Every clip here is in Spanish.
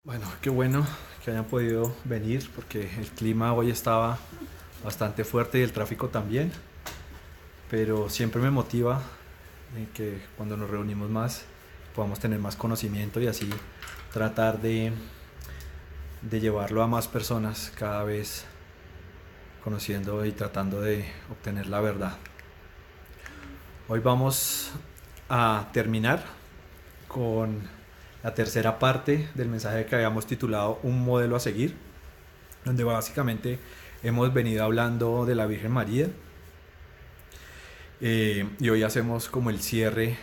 Bueno, qué bueno que hayan podido venir porque el clima hoy estaba bastante fuerte y el tráfico también, pero siempre me motiva que cuando nos reunimos más podamos tener más conocimiento y así tratar de llevarlo a más personas cada vez conociendo y tratando de obtener la verdad. Hoy vamos a terminar con la tercera parte del mensaje que habíamos titulado Un modelo a seguir, donde básicamente hemos venido hablando de la Virgen María, y hoy hacemos como el cierre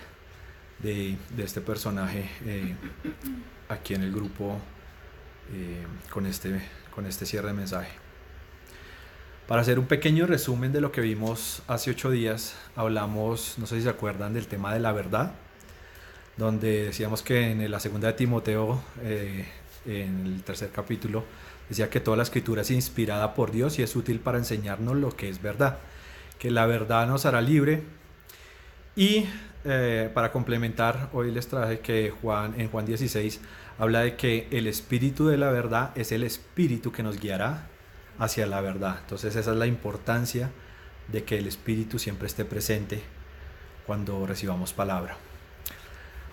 de este personaje aquí en el grupo, con este cierre de mensaje. Para hacer un pequeño resumen de lo que vimos hace 8 días, hablamos, no sé si se acuerdan, del tema de la verdad, donde decíamos que en la segunda de Timoteo, en el tercer capítulo, decía que toda la escritura es inspirada por Dios y es útil para enseñarnos lo que es verdad, que la verdad nos hará libre. Y para complementar, hoy les traje que en Juan 16 habla de que el espíritu de la verdad es el espíritu que nos guiará hacia la verdad. Entonces esa es la importancia de que el espíritu siempre esté presente cuando recibamos palabra.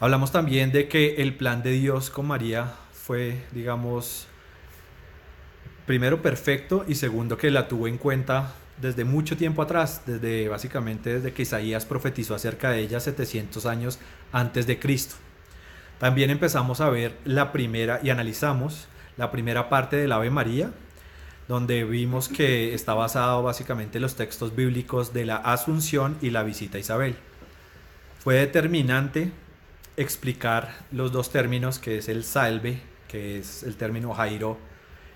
Hablamos también de que el plan de Dios con María fue, digamos, primero perfecto y segundo que la tuvo en cuenta desde mucho tiempo atrás, básicamente desde que Isaías profetizó acerca de ella 700 años antes de Cristo. También empezamos a ver la primera y analizamos la primera parte del Ave María, donde vimos que está basado básicamente en los textos bíblicos de la Asunción y la visita a Isabel. Fue determinante explicar los dos términos, que es el salve, que es el término jairo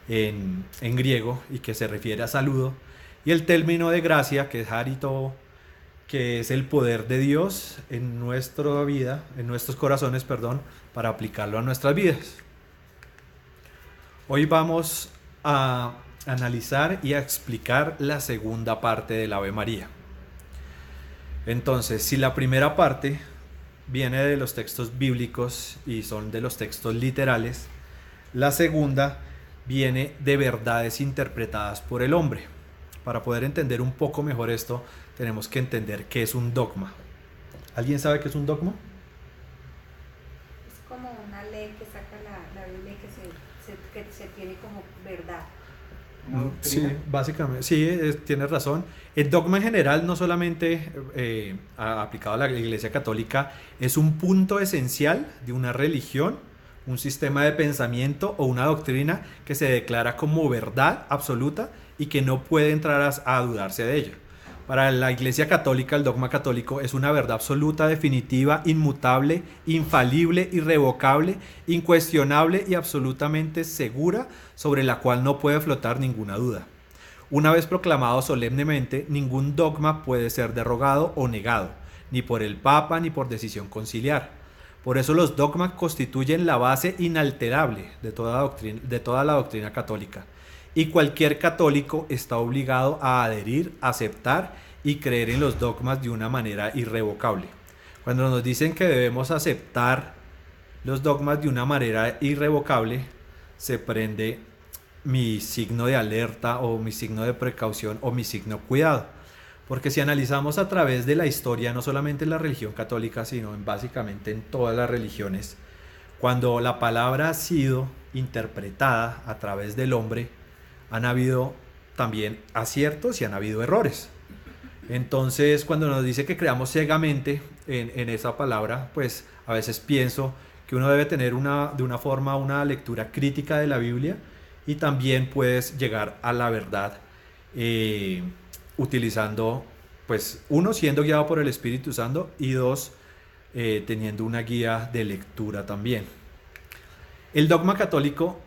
en griego y que se refiere a saludo, y el término de gracia, que es harito, que es el poder de Dios en nuestra vida, en nuestros corazones, perdón, para aplicarlo a nuestras vidas. Hoy vamos a analizar y a explicar la segunda parte del Ave María. Entonces, si la primera parte viene de los textos bíblicos y son de los textos literales, la segunda viene de verdades interpretadas por el hombre. Para poder entender un poco mejor esto, tenemos que entender qué es un dogma. ¿Alguien sabe qué es un dogma? Es como una ley que saca la Biblia que se tiene como verdad. Sí, básicamente, sí, tienes razón. El dogma en general, no solamente aplicado a la Iglesia Católica, es un punto esencial de una religión, un sistema de pensamiento o una doctrina que se declara como verdad absoluta y que no puede entrar a dudarse de ella. Para la Iglesia Católica, el dogma católico es una verdad absoluta, definitiva, inmutable, infalible, irrevocable, incuestionable y absolutamente segura, sobre la cual no puede flotar ninguna duda. Una vez proclamado solemnemente, ningún dogma puede ser derogado o negado, ni por el Papa ni por decisión conciliar. Por eso los dogmas constituyen la base inalterable de toda la doctrina católica. Y cualquier católico está obligado a adherir, aceptar y creer en los dogmas de una manera irrevocable. Cuando nos dicen que debemos aceptar los dogmas de una manera irrevocable, se prende mi signo de alerta o mi signo de precaución o mi signo cuidado. Porque si analizamos a través de la historia, no solamente en la religión católica, sino básicamente en todas las religiones, cuando la palabra ha sido interpretada a través del hombre, han habido también aciertos y han habido errores. Entonces, cuando nos dice que creamos ciegamente en esa palabra, pues a veces pienso que uno debe tener de una forma una lectura crítica de la Biblia y también puedes llegar a la verdad utilizando, pues, uno, siendo guiado por el Espíritu Santo y dos, teniendo una guía de lectura también. El dogma católico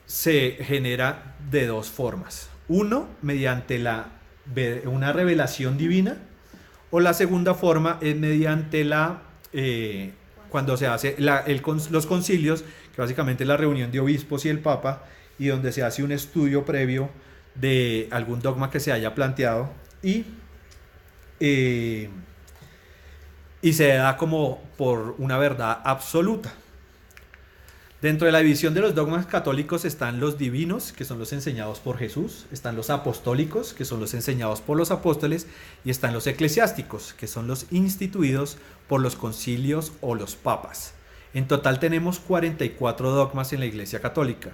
se genera de dos formas. Uno, mediante una revelación divina, o la segunda forma es mediante cuando se hace los concilios, que básicamente es la reunión de obispos y el Papa, y donde se hace un estudio previo de algún dogma que se haya planteado eh, y se da como por una verdad absoluta. Dentro de la división de los dogmas católicos están los divinos, que son los enseñados por Jesús, están los apostólicos, que son los enseñados por los apóstoles, y están los eclesiásticos, que son los instituidos por los concilios o los papas. En total tenemos 44 dogmas en la Iglesia Católica.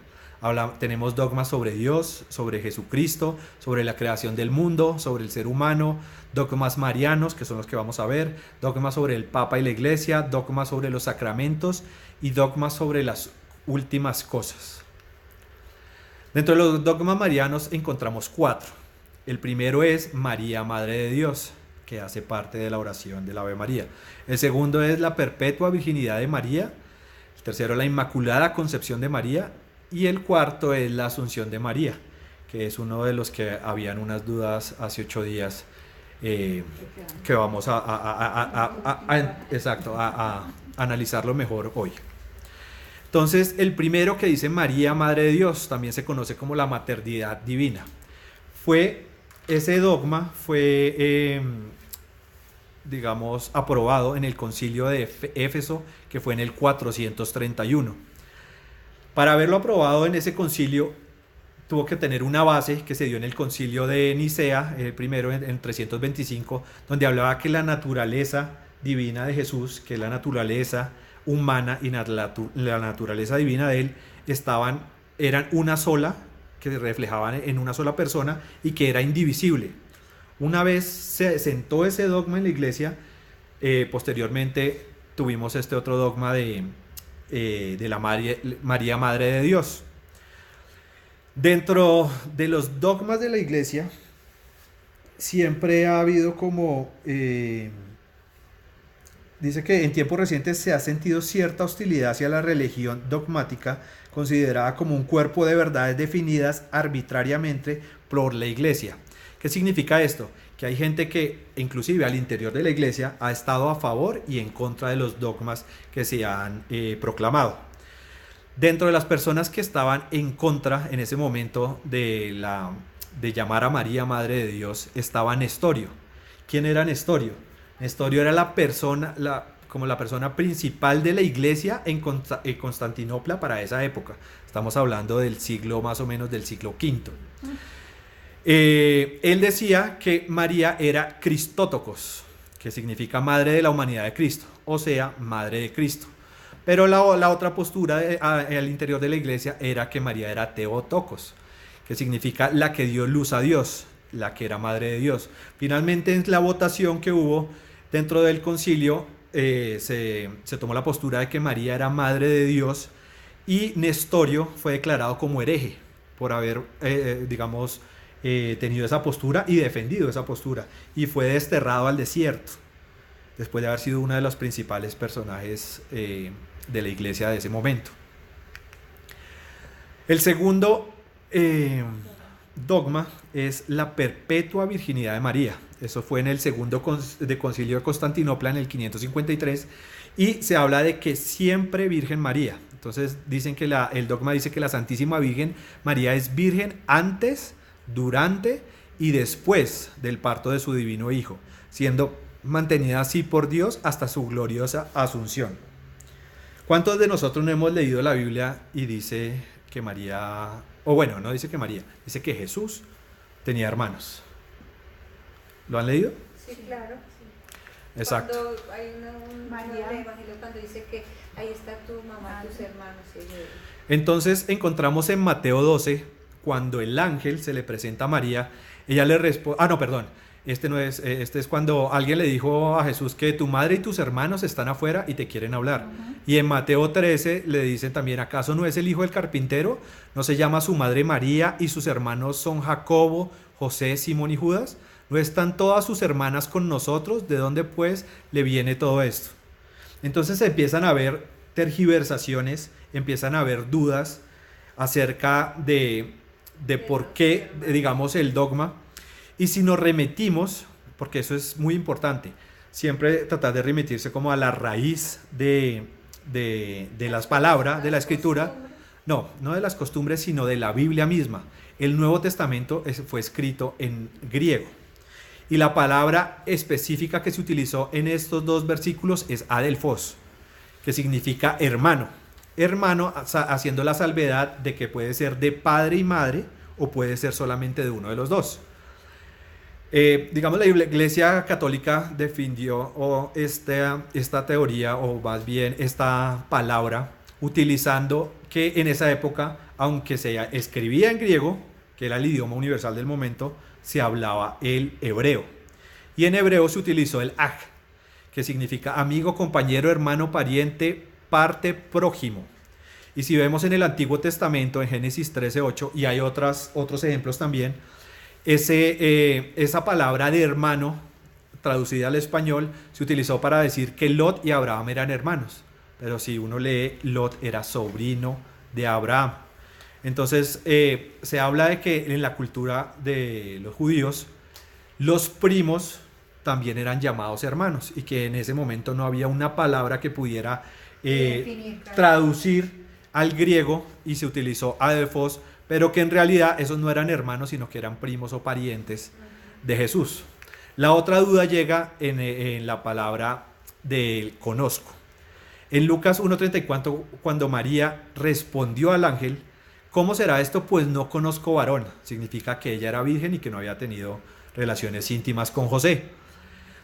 Tenemos dogmas sobre Dios, sobre Jesucristo, sobre la creación del mundo, sobre el ser humano, dogmas marianos, que son los que vamos a ver, dogmas sobre el Papa y la Iglesia, dogmas sobre los sacramentos y dogmas sobre las últimas cosas. Dentro de los dogmas marianos encontramos 4. El primero es María, Madre de Dios, que hace parte de la oración del Ave María. El segundo es la perpetua virginidad de María. El tercero, la Inmaculada Concepción de María. Y el cuarto es la Asunción de María, que es uno de los que habían unas dudas hace 8 días, que vamos a analizarlo mejor hoy. Entonces, el primero que dice María, Madre de Dios, también se conoce como la maternidad divina. Ese dogma fue, digamos, aprobado en el concilio de Éfeso, que fue en el 431. Para haberlo aprobado en ese concilio, tuvo que tener una base que se dio en el concilio de Nicea, el primero en 325, donde hablaba que la naturaleza divina de Jesús, que la naturaleza humana y la naturaleza divina de él eran una sola, que se reflejaban en una sola persona y que era indivisible. Una vez se sentó ese dogma en la Iglesia, posteriormente tuvimos este otro dogma de la María, Madre de Dios. Dentro de los dogmas de la Iglesia siempre ha habido como dice que en tiempos recientes se ha sentido cierta hostilidad hacia la religión dogmática, considerada como un cuerpo de verdades definidas arbitrariamente por la Iglesia. ¿Qué significa esto? Que hay gente que inclusive al interior de la Iglesia ha estado a favor y en contra de los dogmas que se han proclamado. Dentro de las personas que estaban en contra en ese momento de llamar a María Madre de Dios estaba Nestorio. ¿Quién era Nestorio? Nestorio era la persona principal de la Iglesia en Constantinopla para esa época. Estamos hablando del siglo, más o menos del siglo V. Él decía que María era Christotokos, que significa madre de la humanidad de Cristo, o sea, madre de Cristo. Pero la otra postura al interior de la Iglesia era que María era Theotokos, que significa la que dio luz a Dios, la que era madre de Dios. Finalmente, en la votación que hubo dentro del concilio, se tomó la postura de que María era madre de Dios y Nestorio fue declarado como hereje por haber, tenido esa postura y defendido esa postura, y fue desterrado al desierto después de haber sido uno de los principales personajes de la Iglesia de ese momento. El segundo dogma es la perpetua virginidad de María. Eso fue en el segundo concilio de Constantinopla en el 553, y se habla de que siempre Virgen María. Entonces dicen que el dogma dice que la Santísima Virgen María es virgen antes, durante y después del parto de su divino Hijo, siendo mantenida así por Dios hasta su gloriosa asunción. ¿Cuántos de nosotros no hemos leído la Biblia y dice que María, no dice que María, dice que Jesús tenía hermanos? ¿Lo han leído? Sí, claro. Sí. Exacto. Cuando hay un evangelio cuando dice que ahí está tu mamá, tus hermanos. Sí. Entonces encontramos en Mateo 12, cuando el ángel se le presenta a María, ella le responde, este es cuando alguien le dijo a Jesús que tu madre y tus hermanos están afuera y te quieren hablar. Y en Mateo 13 le dicen también, ¿acaso no es el hijo del carpintero? ¿No se llama su madre María y sus hermanos son Jacobo, José, Simón y Judas? ¿No están todas sus hermanas con nosotros? ¿De dónde pues le viene todo esto? Entonces empiezan a haber tergiversaciones, empiezan a haber dudas acerca de por qué, digamos, el dogma. Y si nos remitimos, porque eso es muy importante, siempre tratar de remitirse como a la raíz de las palabras, de la escritura, no de las costumbres, sino de la Biblia misma. El Nuevo Testamento fue escrito en griego. Y la palabra específica que se utilizó en estos dos versículos es adelphos, que significa hermano. hermano, haciendo la salvedad de que puede ser de padre y madre o puede ser solamente de uno de los dos. Digamos, la Iglesia Católica defendió esta teoría, o más bien esta palabra, utilizando que en esa época, aunque se escribía en griego, que era el idioma universal del momento, se hablaba el hebreo. Y en hebreo se utilizó el aj, que significa amigo, compañero, hermano, pariente, parte, prójimo. Y si vemos en el Antiguo Testamento, en Génesis 13:8, y hay otros ejemplos también, esa palabra de hermano, traducida al español, se utilizó para decir que Lot y Abraham eran hermanos. Pero si uno lee, Lot era sobrino de Abraham. Entonces, se habla de que en la cultura de los judíos, los primos también eran llamados hermanos y que en ese momento no había una palabra que pudiera traducir al griego y se utilizó adelphos, pero que en realidad esos no eran hermanos, sino que eran primos o parientes de Jesús. La otra duda llega en la palabra del conozco. En Lucas 1:34, cuando María respondió al ángel, ¿cómo será esto? Pues no conozco varón. Significa que ella era virgen y que no había tenido relaciones íntimas con José.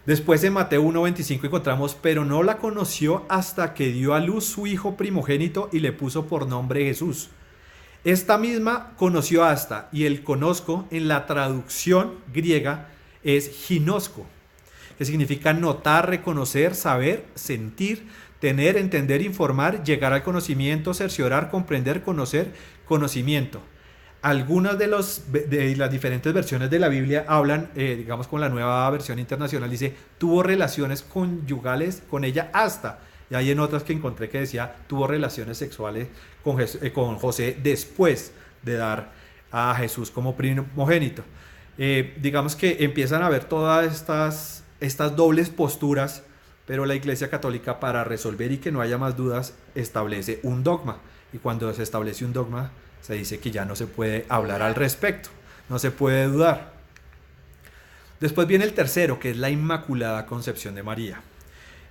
Después en Mateo 1:25 encontramos, pero no la conoció hasta que dio a luz su hijo primogénito y le puso por nombre Jesús. Esta misma conoció hasta, y el conozco en la traducción griega es ginosco, que significa notar, reconocer, saber, sentir, tener, entender, informar, llegar al conocimiento, cerciorar, comprender, conocer, conocimiento. Algunas de las diferentes versiones de la Biblia hablan, digamos con la nueva versión internacional, dice, tuvo relaciones conyugales con ella hasta, y hay en otras que encontré que decía, tuvo relaciones sexuales con José después de dar a Jesús como primogénito. Digamos que empiezan a ver todas estas dobles posturas, pero la Iglesia Católica, para resolver y que no haya más dudas, establece un dogma, y cuando se establece un dogma, se dice que ya no se puede hablar al respecto, no se puede dudar. Después viene el tercero, que es la Inmaculada Concepción de María.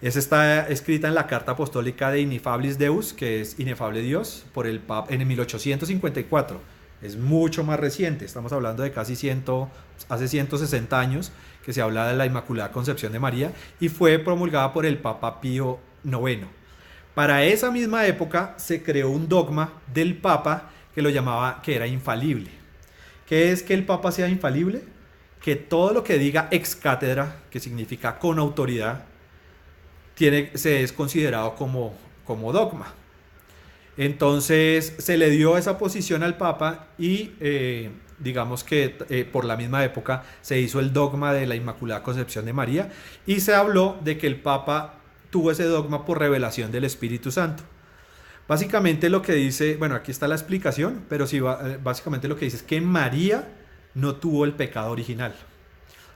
Esa está escrita en la Carta Apostólica de Ineffabilis Deus, que es Inefable Dios, por el Papa en 1854. Es mucho más reciente, estamos hablando de casi hace 160 años que se habla de la Inmaculada Concepción de María y fue promulgada por el Papa Pío IX. Para esa misma época se creó un dogma del Papa que lo llamaba que era infalible. ¿Qué es que el Papa sea infalible? Que todo lo que diga ex cátedra, que significa con autoridad, se es considerado como dogma. Entonces se le dio esa posición al Papa y digamos que por la misma época se hizo el dogma de la Inmaculada Concepción de María y se habló de que el Papa tuvo ese dogma por revelación del Espíritu Santo. Básicamente lo que dice, bueno, aquí está la explicación, pero sí, básicamente lo que dice es que María no tuvo el pecado original.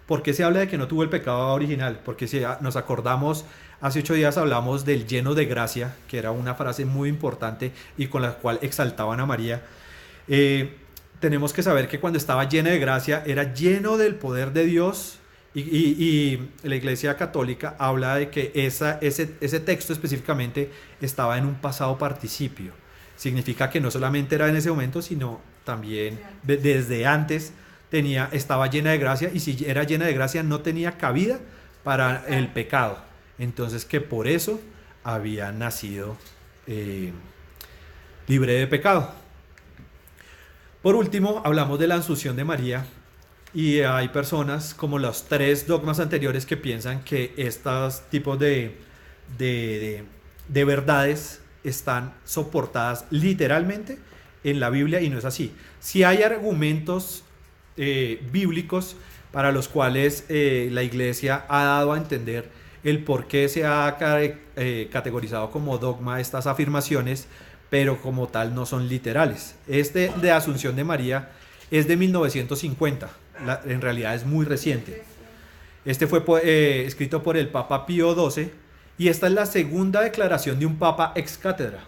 ¿Por qué se habla de que no tuvo el pecado original? Porque si nos acordamos, hace 8 días hablamos del lleno de gracia, que era una frase muy importante y con la cual exaltaban a María. Tenemos que saber que cuando estaba llena de gracia, era lleno del poder de Dios. Y la Iglesia Católica habla de que ese texto específicamente estaba en un pasado participio. Significa que no solamente era en ese momento, sino también desde antes estaba llena de gracia, y si era llena de gracia no tenía cabida para el pecado. Entonces que por eso había nacido libre de pecado. Por último, hablamos de la Asunción de María. Y hay personas como los 3 dogmas anteriores que piensan que estos tipos de verdades están soportadas literalmente en la Biblia y no es así. Sí hay argumentos bíblicos para los cuales la Iglesia ha dado a entender el por qué se ha categorizado como dogma estas afirmaciones, pero como tal no son literales. Este de Asunción de María es de 1950. En realidad es muy reciente. Este fue escrito por el Papa Pío XII y esta es la segunda declaración de un Papa ex cátedra.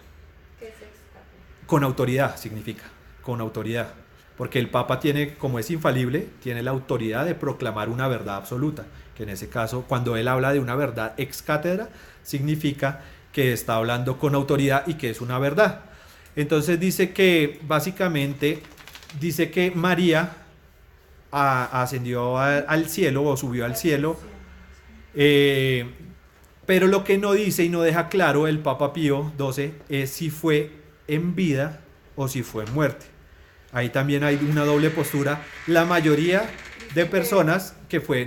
¿Qué es ex cátedra? Con autoridad significa, con autoridad. Porque el Papa tiene, como es infalible, tiene la autoridad de proclamar una verdad absoluta. Que en ese caso, cuando él habla de una verdad ex cátedra, significa que está hablando con autoridad y que es una verdad. Entonces dice que básicamente dice que María ascendió al cielo o subió al cielo, pero lo que no dice y no deja claro el Papa Pío XII es si fue en vida o si fue en muerte. Ahí también hay una doble postura. La mayoría de personas que fue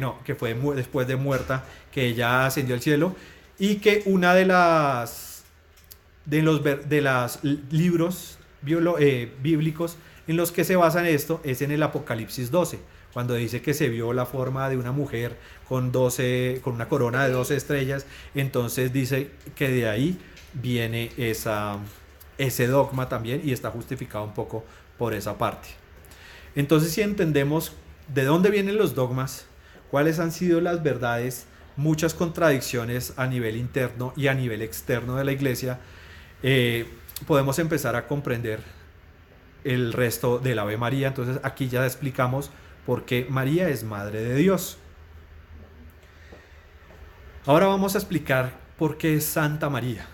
después de muerta, que ella ascendió al cielo, y que una de las libros bíblicos en los que se basa en esto es en el Apocalipsis 12, cuando dice que se vio la forma de una mujer con una corona de 12 estrellas. Entonces dice que de ahí viene ese dogma también, y está justificado un poco por esa parte. Entonces, si entendemos de dónde vienen los dogmas, cuáles han sido las verdades, muchas contradicciones a nivel interno y a nivel externo de la iglesia, podemos empezar a comprender el resto del Ave María. Entonces aquí ya explicamos por qué María es Madre de Dios. Ahora vamos a explicar por qué es Santa María.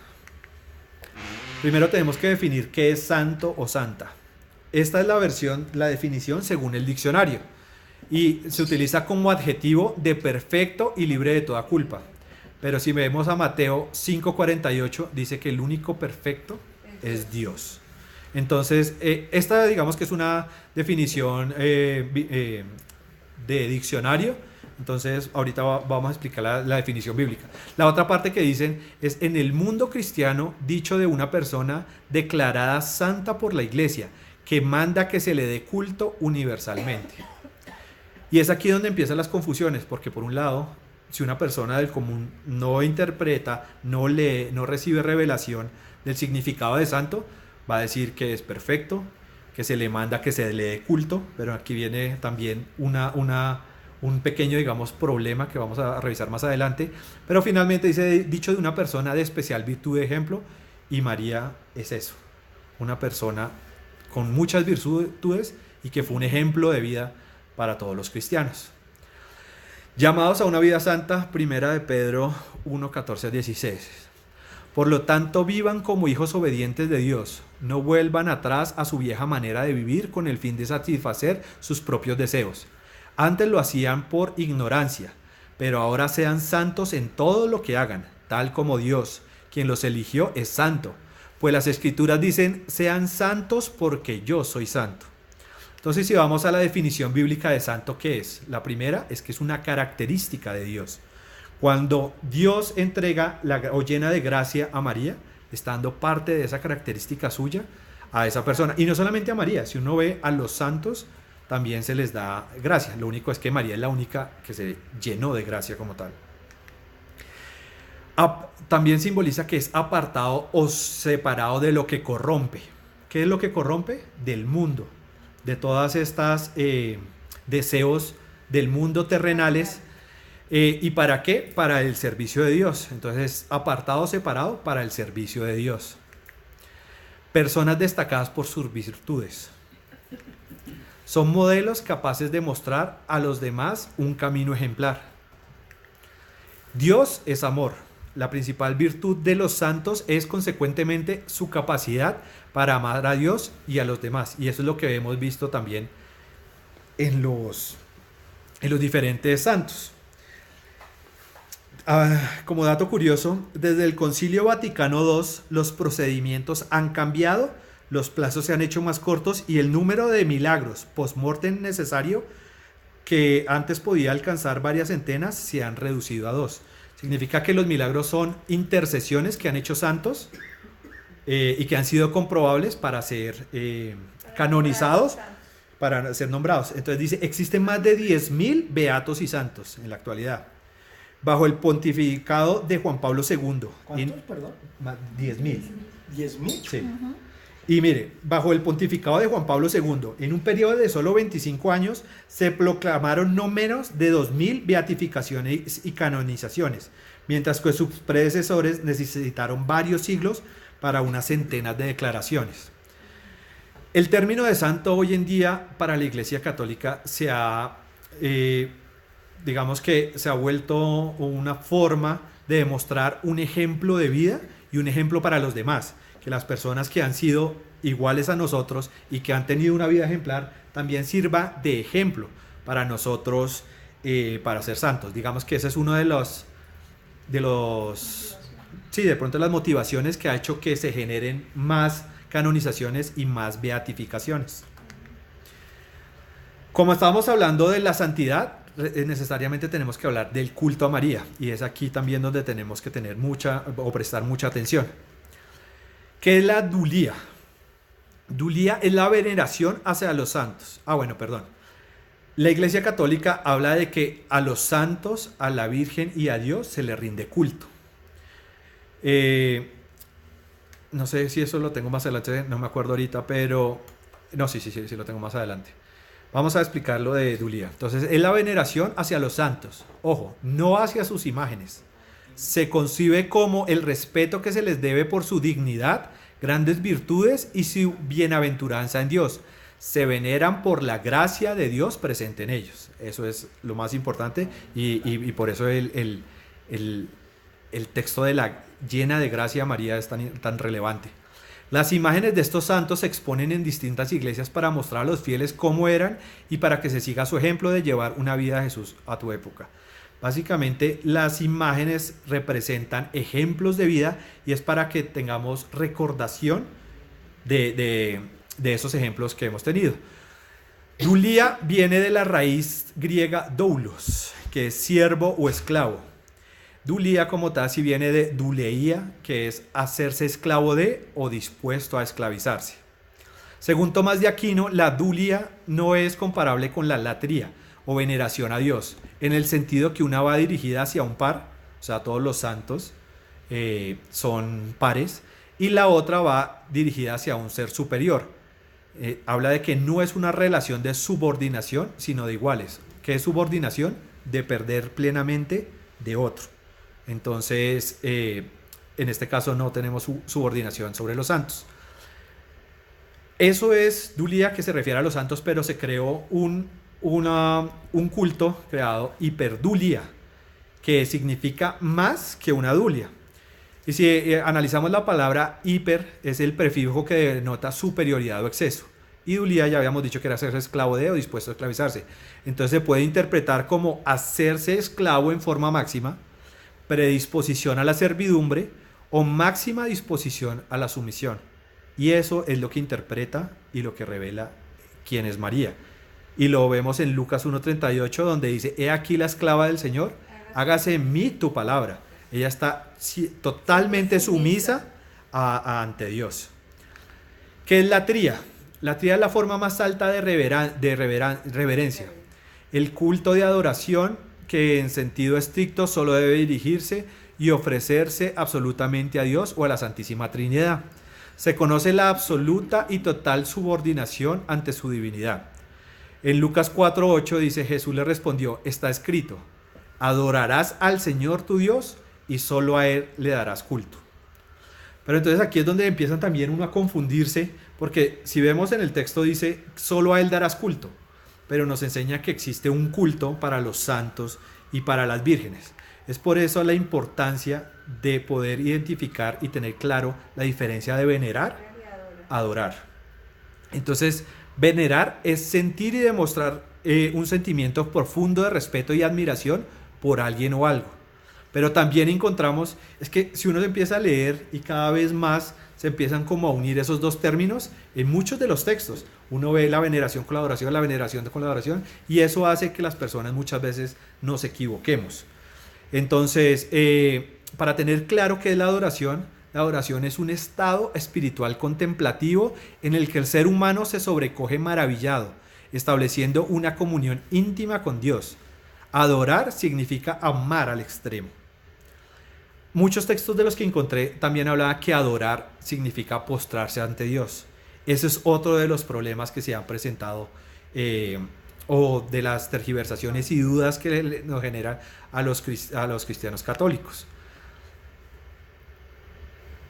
Primero tenemos que definir qué es santo o santa. Esta es la definición según el diccionario, y se utiliza como adjetivo de perfecto y libre de toda culpa. Pero si vemos a Mateo 5:48, dice que el único perfecto es Dios. Entonces, esta digamos que es una definición de diccionario. Entonces, ahorita vamos a explicar la definición bíblica. La otra parte que dicen es: en el mundo cristiano, dicho de una persona declarada santa por la iglesia, que manda que se le dé culto universalmente. Y es aquí donde empiezan las confusiones, porque por un lado, si una persona del común no interpreta, no lee, no recibe revelación del significado de santo, va a decir que es perfecto, que se le manda que se le dé culto. Pero aquí viene también un pequeño, digamos, problema que vamos a revisar más adelante. Pero finalmente dice: dicho de una persona de especial virtud de ejemplo, y María es eso, una persona con muchas virtudes y que fue un ejemplo de vida para todos los cristianos. Llamados a una vida santa, primera de Pedro 1:14-16. Por lo tanto, vivan como hijos obedientes de Dios, no vuelvan atrás a su vieja manera de vivir con el fin de satisfacer sus propios deseos. Antes lo hacían por ignorancia, pero ahora sean santos en todo lo que hagan, tal como Dios, quien los eligió, es santo. Pues las Escrituras dicen: sean santos porque yo soy santo. Entonces, si vamos a la definición bíblica de santo, ¿qué es? La primera es que es una característica de Dios. Cuando Dios entrega o llena de gracia a María, está dando parte de esa característica suya a esa persona. Y no solamente a María, si uno ve a los santos, también se les da gracia. Lo único es que María es la única que se llenó de gracia como tal. También simboliza que es apartado o separado de lo que corrompe. ¿Qué es lo que corrompe? Del mundo, de todas estas deseos del mundo terrenales. ¿Y para qué? Para el servicio de Dios. Entonces, apartado, separado para el servicio de Dios. Personas destacadas por sus virtudes. Son modelos capaces de mostrar a los demás un camino ejemplar. Dios es amor. La principal virtud de los santos es consecuentemente su capacidad para amar a Dios y a los demás. Y eso es lo que hemos visto también en los diferentes santos. Como dato curioso, desde el Concilio Vaticano II los procedimientos han cambiado, los plazos se han hecho más cortos y el número de milagros post-mortem necesario, que antes podía alcanzar varias centenas, se han reducido a 2. Significa que los milagros son intercesiones que han hecho santos y que han sido comprobables para ser canonizados, para ser nombrados. Entonces dice: existen más de 10.000 beatos y santos en la actualidad, bajo el pontificado de Juan Pablo II. ¿Cuántos, perdón? 10.000. ¿10.000? Sí. Y mire, bajo el pontificado de Juan Pablo II, en un periodo de solo 25 años, se proclamaron no menos de 2.000 beatificaciones y canonizaciones, mientras que sus predecesores necesitaron varios siglos para unas centenas de declaraciones. El término de santo hoy en día para la Iglesia Católica digamos que se ha vuelto una forma de demostrar un ejemplo de vida y un ejemplo para los demás, que las personas que han sido iguales a nosotros y que han tenido una vida ejemplar también sirva de ejemplo para nosotros, para ser santos. Digamos que ese es uno de los sí, de pronto las motivaciones que ha hecho que se generen más canonizaciones y más beatificaciones. Como estábamos hablando de la santidad, necesariamente tenemos que hablar del culto a María, y es aquí también donde tenemos que tener prestar mucha atención. ¿Qué es la dulía? Dulía es la veneración hacia los santos. La Iglesia Católica habla de que a los santos, a la Virgen y a Dios se le rinde culto. No sé si eso lo tengo más adelante, no me acuerdo ahorita, pero no, sí lo tengo más adelante. Vamos a explicar lo de dulía. Entonces, es la veneración hacia los santos. Ojo, no hacia sus imágenes. Se concibe como el respeto que se les debe por su dignidad, grandes virtudes y su bienaventuranza en Dios. Se veneran por la gracia de Dios presente en ellos. Eso es lo más importante y por eso el texto de la llena de gracia María es tan relevante. Las imágenes de estos santos se exponen en distintas iglesias para mostrar a los fieles cómo eran y para que se siga su ejemplo de llevar una vida de Jesús a tu época. Básicamente, las imágenes representan ejemplos de vida y es para que tengamos recordación de esos ejemplos que hemos tenido. Dulía viene de la raíz griega doulos, que es siervo o esclavo. Dulía como tal si viene de duleía, que es hacerse esclavo de o dispuesto a esclavizarse. Según Tomás de Aquino, la dulía no es comparable con la latría o veneración a Dios, en el sentido que una va dirigida hacia un par, o sea, todos los santos son pares, y la otra va dirigida hacia un ser superior. Habla de que no es una relación de subordinación, sino de iguales. ¿Qué es subordinación? De perder plenamente de otro. Entonces, en este caso no tenemos subordinación sobre los santos. Eso es dulía, que se refiere a los santos, pero se creó un culto creado hiperdulía, que significa más que una dulia. Y si analizamos la palabra hiper, es el prefijo que denota superioridad o exceso. Y dulía ya habíamos dicho que era hacerse esclavo de o dispuesto a esclavizarse. Entonces se puede interpretar como hacerse esclavo en forma máxima, predisposición a la servidumbre o máxima disposición a la sumisión. Y eso es lo que interpreta y lo que revela quién es María. Y lo vemos en Lucas 1:38, donde dice: he aquí la esclava del Señor, hágase en mí tu palabra. Ella está totalmente sumisa ante Dios. ¿Qué es la tría? La tría es la forma más alta de reverencia. El culto de adoración que en sentido estricto solo debe dirigirse y ofrecerse absolutamente a Dios o a la Santísima Trinidad. Se conoce la absoluta y total subordinación ante su divinidad. En Lucas 4:8 dice: Jesús le respondió: está escrito, adorarás al Señor tu Dios y solo a Él le darás culto. Pero entonces aquí es donde empiezan también uno a confundirse, porque si vemos en el texto dice, solo a Él darás culto, pero nos enseña que existe un culto para los santos y para las vírgenes. Es por eso la importancia de poder identificar y tener claro la diferencia de venerar a adorar. Entonces, venerar es sentir y demostrar un sentimiento profundo de respeto y admiración por alguien o algo. Pero también encontramos, es que si uno empieza a leer y cada vez más se empiezan como a unir esos dos términos en muchos de los textos. Uno ve la veneración con la adoración, la veneración con la adoración, y eso hace que las personas muchas veces nos equivoquemos. Entonces, para tener claro qué es la adoración es un estado espiritual contemplativo en el que el ser humano se sobrecoge maravillado, estableciendo una comunión íntima con Dios. Adorar significa amar al extremo. Muchos textos de los que encontré también hablaban que adorar significa postrarse ante Dios. Ese es otro de los problemas que se han presentado o de las tergiversaciones y dudas que nos generan a los cristianos católicos.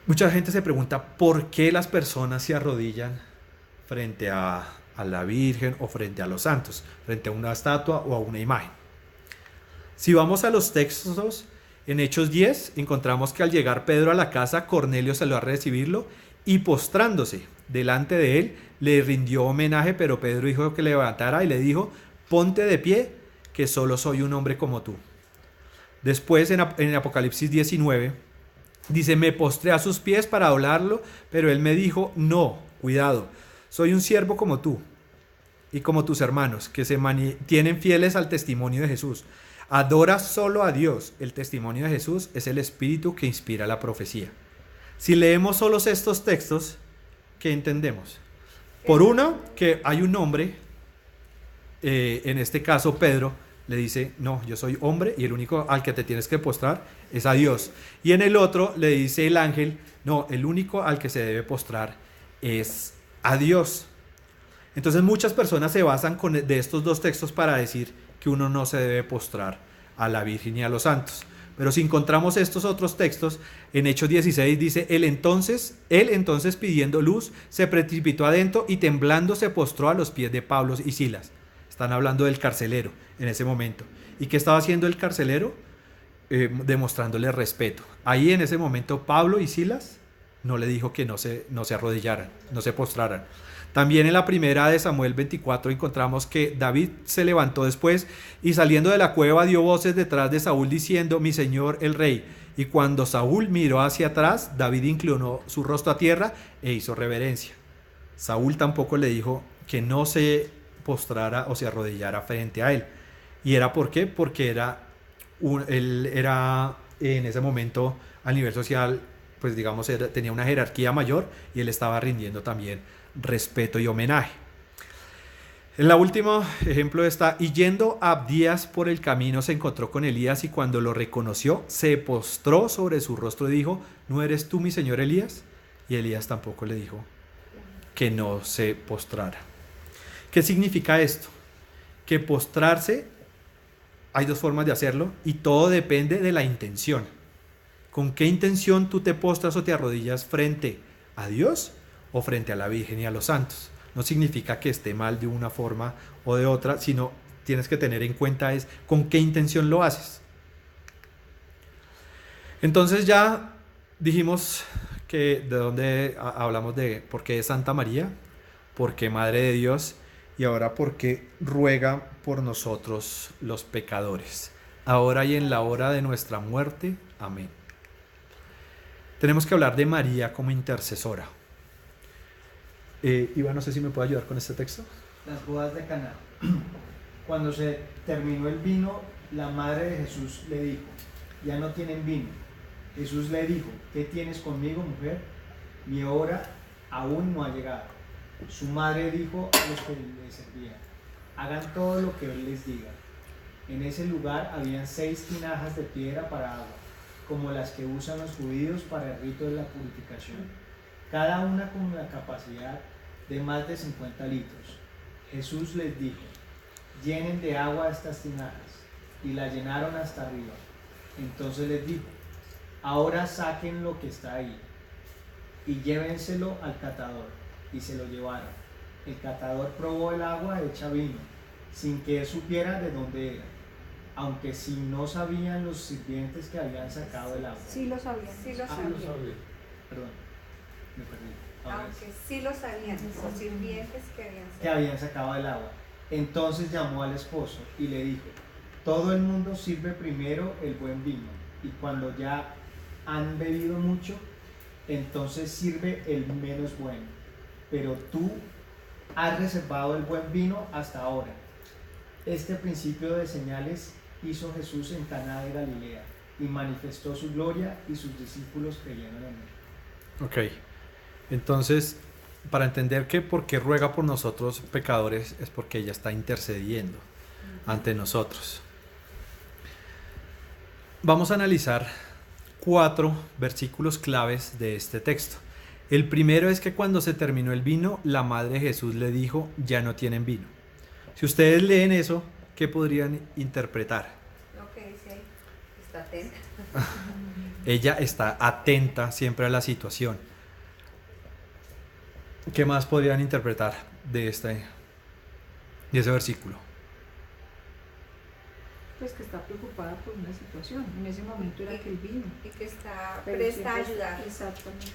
Mucha gente se pregunta por qué las personas se arrodillan frente a la Virgen o frente a los santos, frente a una estatua o a una imagen. Si vamos a los textos, En Hechos 10 encontramos que al llegar Pedro a la casa, Cornelio salió a recibirlo y postrándose delante de él, le rindió homenaje, pero Pedro dijo que levantara y le dijo: ponte de pie, que solo soy un hombre como tú. Después en Apocalipsis 19 dice: me postré a sus pies para adorarlo, pero él me dijo: no, cuidado, soy un siervo como tú y como tus hermanos, que se mantienen fieles al testimonio de Jesús. Adora solo a Dios. El testimonio de Jesús es el espíritu que inspira la profecía. Si leemos solo estos textos, ¿qué entendemos? Por uno, que hay un hombre, en este caso Pedro, le dice: no, yo soy hombre y el único al que te tienes que postrar es a Dios. Y en el otro le dice el ángel: no, el único al que se debe postrar es a Dios. Entonces muchas personas se basan de estos dos textos para decir que uno no se debe postrar a la Virgen y a los santos. Pero si encontramos estos otros textos, en Hechos 16 dice: él entonces pidiendo luz, se precipitó adentro y temblando se postró a los pies de Pablo y Silas. Están hablando del carcelero en ese momento. ¿Y qué estaba haciendo el carcelero? Demostrándole respeto. Ahí en ese momento Pablo y Silas no le dijo que no se arrodillaran, no se postraran. También en la primera de Samuel 24 encontramos que David se levantó después y saliendo de la cueva dio voces detrás de Saúl diciendo: mi señor el rey. Y cuando Saúl miró hacia atrás, David inclinó su rostro a tierra e hizo reverencia. Saúl tampoco le dijo que no se postrara o se arrodillara frente a él. ¿Y era por qué? Porque él era en ese momento a nivel social, pues digamos, tenía una jerarquía mayor y él estaba rindiendo también respeto y homenaje. En la último ejemplo está: y yendo Abdías por el camino se encontró con Elías y cuando lo reconoció se postró sobre su rostro y dijo: ¿no eres tú mi señor Elías? Y Elías tampoco le dijo que no se postrara. ¿Qué significa esto? Que postrarse, hay dos formas de hacerlo y todo depende de la intención. ¿Con qué intención tú te postras o te arrodillas frente a Dios o frente a la Virgen y a los santos? No significa que esté mal de una forma o de otra, sino tienes que tener en cuenta es con qué intención lo haces. Entonces ya dijimos que de dónde hablamos de por qué es Santa María, por qué Madre de Dios y ahora por qué ruega por nosotros los pecadores, ahora y en la hora de nuestra muerte. Amén. Tenemos que hablar de María como intercesora. Iván, no sé si me puede ayudar con este texto. Las bodas de Caná. Cuando se terminó el vino, la madre de Jesús le dijo: ya no tienen vino. Jesús le dijo: ¿qué tienes conmigo, mujer? Mi hora aún no ha llegado. Su madre dijo a los que le servían: hagan todo lo que él les diga. En ese lugar habían 6 tinajas de piedra para agua, como las que usan los judíos para el rito de la purificación, cada una con la capacidad de más de 50 litros. Jesús les dijo: llenen de agua estas tinajas, y la llenaron hasta arriba. Entonces les dijo: ahora saquen lo que está ahí, y llévenselo al catador. Y se lo llevaron. El catador probó el agua hecha vino, sin que él supiera de dónde era, aunque si no sabían los sirvientes que habían sacado el agua. Sí lo sabían, sí lo sabían. Perdón, me perdí. Aunque sí lo sabían, los sirvientes que habían sacado el agua. Entonces llamó al esposo y le dijo: todo el mundo sirve primero el buen vino, y cuando ya han bebido mucho, entonces sirve el menos bueno. Pero tú has reservado el buen vino hasta ahora. Este principio de señales hizo Jesús en Caná de Galilea y manifestó su gloria, y sus discípulos creyeron en él. Ok, entonces para entender que por qué ruega por nosotros pecadores es porque ella está intercediendo ante nosotros. Vamos a analizar 4 versículos claves de este texto. El primero es que cuando se terminó el vino, la madre de Jesús le dijo: ya no tienen vino. Si ustedes leen eso, ¿qué podrían interpretar? Lo que dice ahí, está atenta. Ella está atenta siempre a la situación. ¿Qué más podrían interpretar de ese versículo? pues que está preocupada por una situación. En ese momento era que él vino. Y que está Pero presta a siempre- ayudar. Exactamente.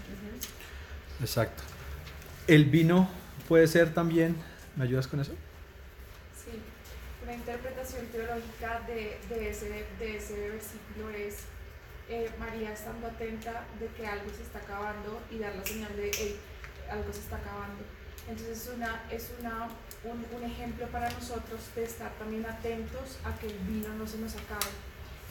Exacto. El vino puede ser también, ¿me ayudas con eso? Sí, una interpretación teológica de ese versículo es María estando atenta de que algo se está acabando y dar la señal de hey, algo se está acabando. Entonces un ejemplo para nosotros de estar también atentos a que el vino no se nos acabe.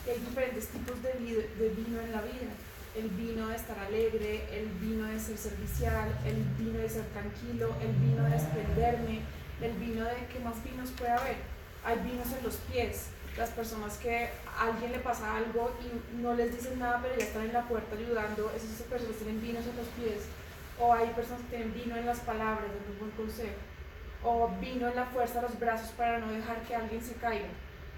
Y hay diferentes tipos de vino en la vida. El vino de estar alegre, el vino de ser servicial, el vino de ser tranquilo, el vino de desprenderme, el vino de qué más vinos puede haber. Hay vinos en los pies, las personas que a alguien le pasa algo y no les dicen nada pero ya están en la puerta ayudando, esas personas tienen vinos en los pies. O hay personas que tienen vino en las palabras, en un buen consejo, o vino en la fuerza de los brazos para no dejar que alguien se caiga,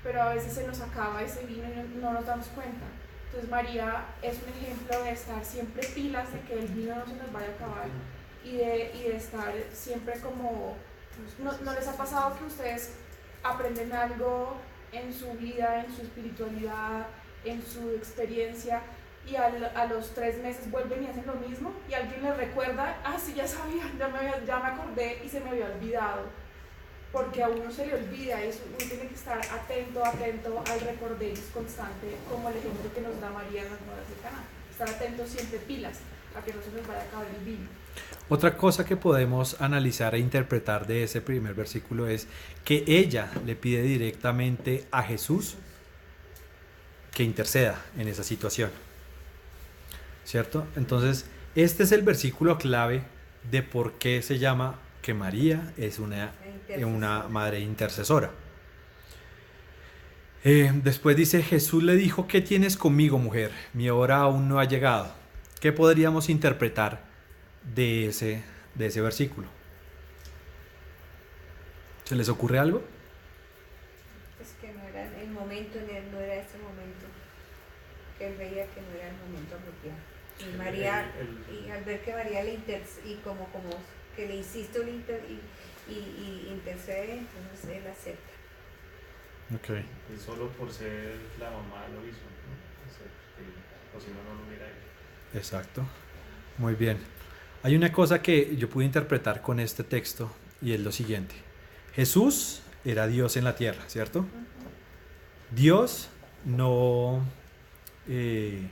pero a veces se nos acaba ese vino y no nos damos cuenta. Entonces María es un ejemplo de estar siempre pilas, de que el vino no se nos vaya a acabar y de estar siempre como... ¿No les ha pasado que ustedes aprenden algo en su vida, en su espiritualidad, en su experiencia y a los 3 meses vuelven y hacen lo mismo y alguien les recuerda, sí, ya sabía, ya me acordé y se me había olvidado? Porque a uno se le olvida y uno tiene que estar atento al recordar constante, como el ejemplo que nos da María en las bodas de Caná. Estar atento siempre pilas, a que no se nos vaya a acabar el vino. Otra cosa que podemos analizar e interpretar de ese primer versículo es que ella le pide directamente a Jesús que interceda en esa situación, ¿cierto? Entonces, este es el versículo clave de por qué se llama que María es una madre intercesora. Después dice, Jesús le dijo, ¿qué tienes conmigo, mujer? Mi hora aún no ha llegado. ¿Qué podríamos interpretar de ese versículo? ¿Se les ocurre algo? Es que no era el momento, no era ese momento, que él veía que no era el momento apropiado. Y María, y al ver que María le y como que le insiste y intercede, entonces él acepta. Okay. Y solo por ser la mamá lo hizo, ¿no? O si no, no lo hubiera hecho. Exacto. Muy bien. Hay una cosa que yo pude interpretar con este texto y es lo siguiente. Jesús era Dios en la tierra, ¿cierto? Dios no... ay,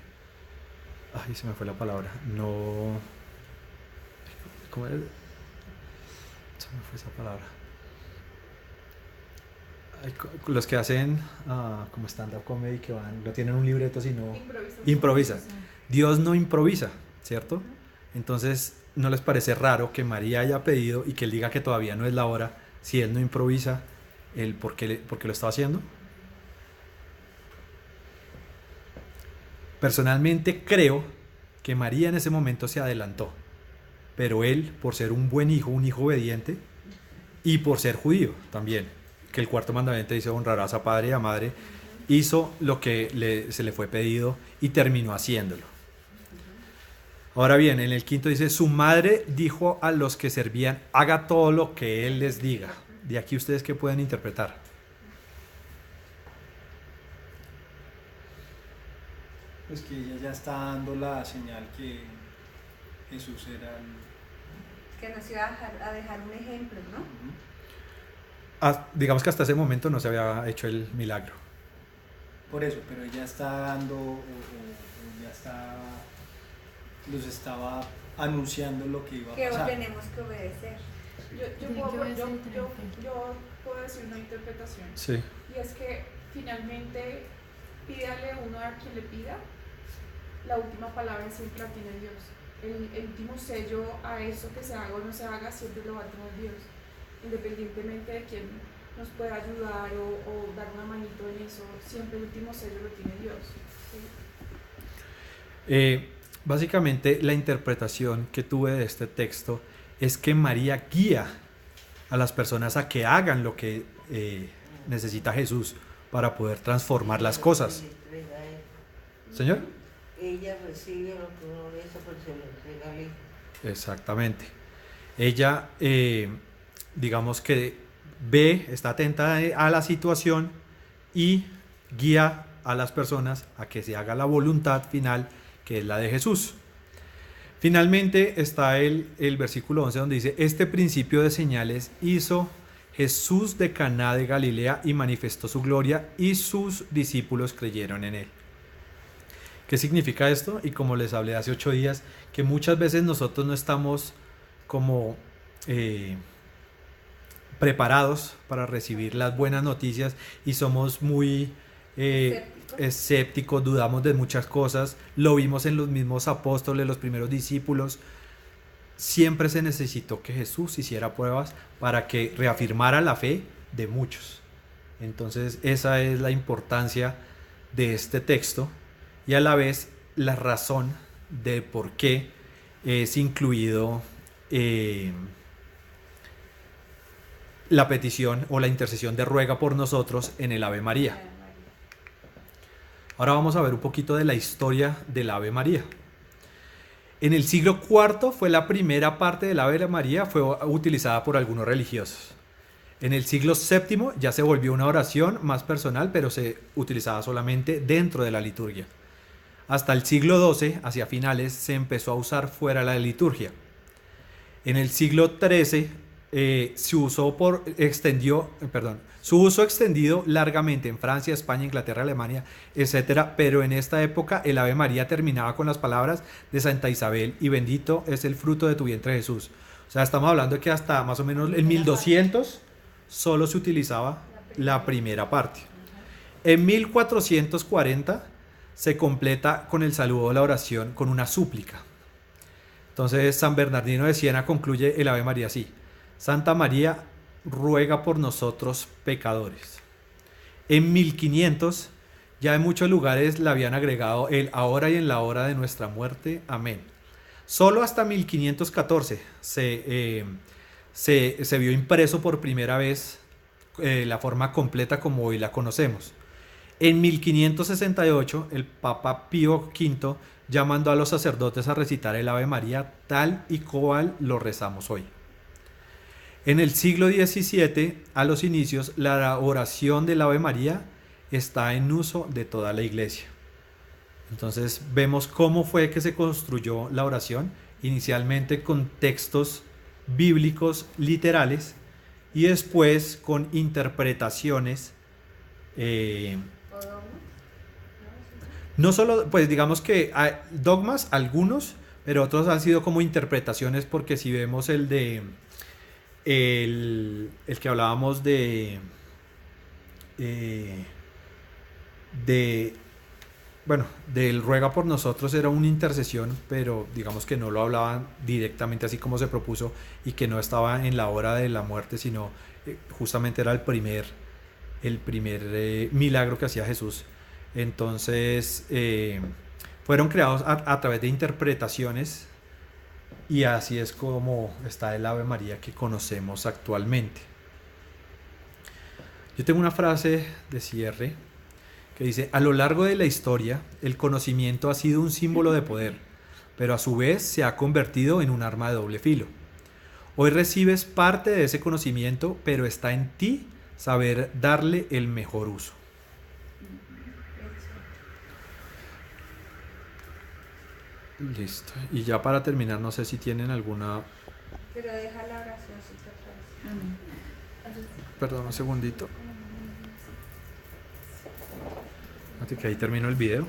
se me fue la palabra. No... ¿Cómo es? Se me fue esa palabra. Los que hacen como stand-up comedy, que no tienen un libreto, sino improvisan. Dios no improvisa, ¿cierto? Entonces, ¿no les parece raro que María haya pedido y que él diga que todavía no es la hora? Si él no improvisa, ¿por qué lo está haciendo? Personalmente creo que María en ese momento se adelantó, pero él, por ser un buen hijo, un hijo obediente, y por ser judío también, que el cuarto mandamiento dice honrarás a padre y a madre, hizo lo que se le fue pedido y terminó haciéndolo. Ahora bien, en el quinto dice, su madre dijo a los que servían, haga todo lo que él les diga. De aquí ustedes qué pueden interpretar. Pues que ella ya está dando la señal que Jesús era el... Que nos iba a dejar un ejemplo, ¿no? Digamos que hasta ese momento no se había hecho el milagro. Por eso, pero ella está dando, o ya está, los estaba anunciando lo que iba a Que pasar. tenemos que obedecer. Yo puedo decir una interpretación. Sí. Y es que finalmente pídale uno a quien le pida, la última palabra siempre la tiene Dios. El último sello a eso que se haga o no se haga siempre lo va a tener Dios, independientemente de quién nos pueda ayudar o dar una manito en eso, siempre el último sello lo tiene Dios, ¿sí? Básicamente la interpretación que tuve de este texto es que María guía a las personas a que hagan lo que necesita Jesús para poder transformar las cosas. ¿Señor? Ella recibe lo que uno le hizo, pero se lo entrega al hijo. Exactamente. Ella, digamos que está atenta a la situación y guía a las personas a que se haga la voluntad final, que es la de Jesús. Finalmente está el versículo 11 donde dice: este principio de señales hizo Jesús de Caná de Galilea y manifestó su gloria y sus discípulos creyeron en él. ¿Qué significa esto? Y como les hablé hace 8 días, que muchas veces nosotros no estamos como preparados para recibir las buenas noticias y somos muy escépticos, dudamos de muchas cosas. Lo vimos en los mismos apóstoles, los primeros discípulos. Siempre se necesitó que Jesús hiciera pruebas para que reafirmara la fe de muchos. Entonces esa es la importancia de este texto y a la vez la razón de por qué es incluido la petición o la intercesión de ruega por nosotros en el Ave María. Ahora vamos a ver un poquito de la historia del Ave María. En el siglo IV fue la primera parte del Ave María fue utilizada por algunos religiosos. En el siglo VII ya se volvió una oración más personal, pero se utilizaba solamente dentro de la liturgia. Hasta el siglo XII, hacia finales, se empezó a usar fuera de la liturgia. En el siglo XIII su uso extendido largamente en Francia, España, Inglaterra, Alemania, etc. Pero en esta época el Ave María terminaba con las palabras de Santa Isabel: y bendito es el fruto de tu vientre Jesús. O sea, estamos hablando de que hasta más o menos en 1200 solo se utilizaba la primera parte. En 1440 se completa con el saludo de la oración con una súplica. Entonces San Bernardino de Siena concluye el Ave María así: Santa María, ruega por nosotros pecadores. En 1500 ya en muchos lugares le habían agregado el ahora y en la hora de nuestra muerte. Amén. Solo hasta 1514 se vio impreso por primera vez la forma completa como hoy la conocemos. En 1568 el Papa Pío V ya mandó a los sacerdotes a recitar el Ave María tal y cual lo rezamos hoy. En el siglo XVII, a los inicios, la oración del Ave María está en uso de toda la iglesia. Entonces vemos cómo fue que se construyó la oración, inicialmente con textos bíblicos literales y después con interpretaciones. No solo, pues digamos que hay dogmas, algunos, pero otros han sido como interpretaciones, porque si vemos el que hablábamos del ruega por nosotros, era una intercesión, pero digamos que no lo hablaban directamente así como se propuso y que no estaba en la hora de la muerte, sino justamente era el primer milagro que hacía Jesús. Entonces fueron creados a través de interpretaciones. Y así es como está el Ave María que conocemos actualmente. Yo tengo una frase de cierre que dice: a lo largo de la historia, el conocimiento ha sido un símbolo de poder, pero a su vez se ha convertido en un arma de doble filo. Hoy recibes parte de ese conocimiento, pero está en ti saber darle el mejor uso. Listo. Y ya para terminar, no sé si tienen alguna... Pero deja la oracióncita atrás. Perdón, un segundito. Así que ahí termino el video.